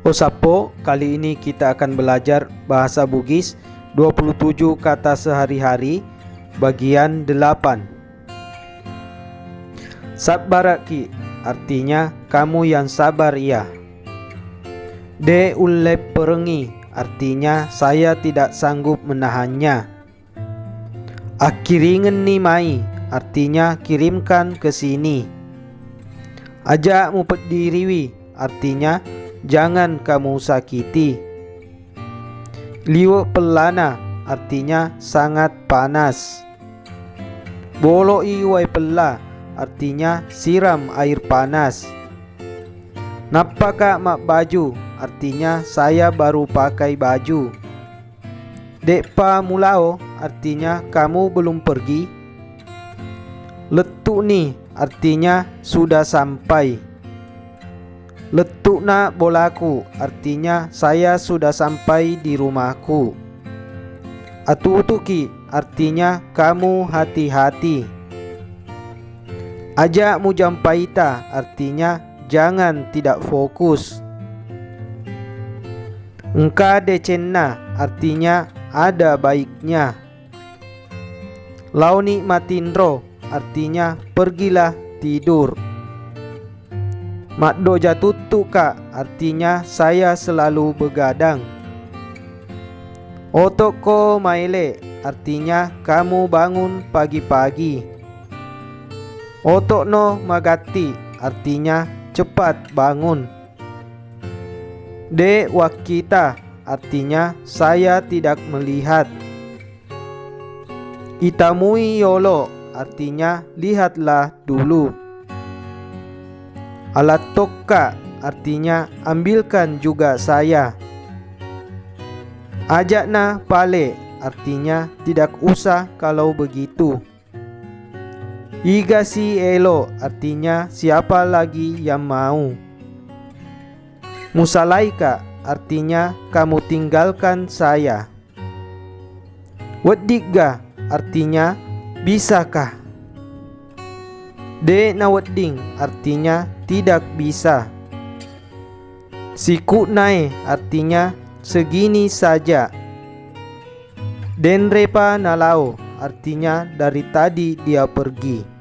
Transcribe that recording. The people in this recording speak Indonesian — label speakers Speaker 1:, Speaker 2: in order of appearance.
Speaker 1: Osapo, kali ini kita akan belajar bahasa Bugis 27 kata sehari-hari bagian 8. Sabaraki artinya kamu yang sabar ya. De ulle perengi artinya saya tidak sanggup menahannya. Akiringen ni mai artinya kirimkan ke sini. Ajak mupet diriwi artinya jangan kamu sakiti. Liwe pelana artinya sangat panas. Bolo iwai pela artinya siram air panas. Napaka mak baju artinya saya baru pakai baju. Dekpa mulao artinya kamu belum pergi. Letuk ni artinya sudah sampai. Letukna bolaku artinya saya sudah sampai di rumahku. Atu-utuki artinya kamu hati-hati. Ajak mujampaita artinya jangan tidak fokus. Engka decenna artinya ada baiknya. Launi matindro artinya pergilah tidur. Makdo jatutu kak artinya saya selalu begadang. Otoko maile artinya kamu bangun pagi-pagi. Otokno magati artinya cepat bangun. De wakita artinya saya tidak melihat. Itamui yolo artinya lihatlah dulu. Alat tokka artinya ambilkan juga saya. Ajakna pale artinya tidak usah kalau begitu. Igasi elo artinya siapa lagi yang mau. Musalaika artinya kamu tinggalkan saya. Weddiga artinya bisakah. De na wedding artinya tidak bisa. Siku nae artinya segini saja. Denrepa nalao artinya dari tadi dia pergi.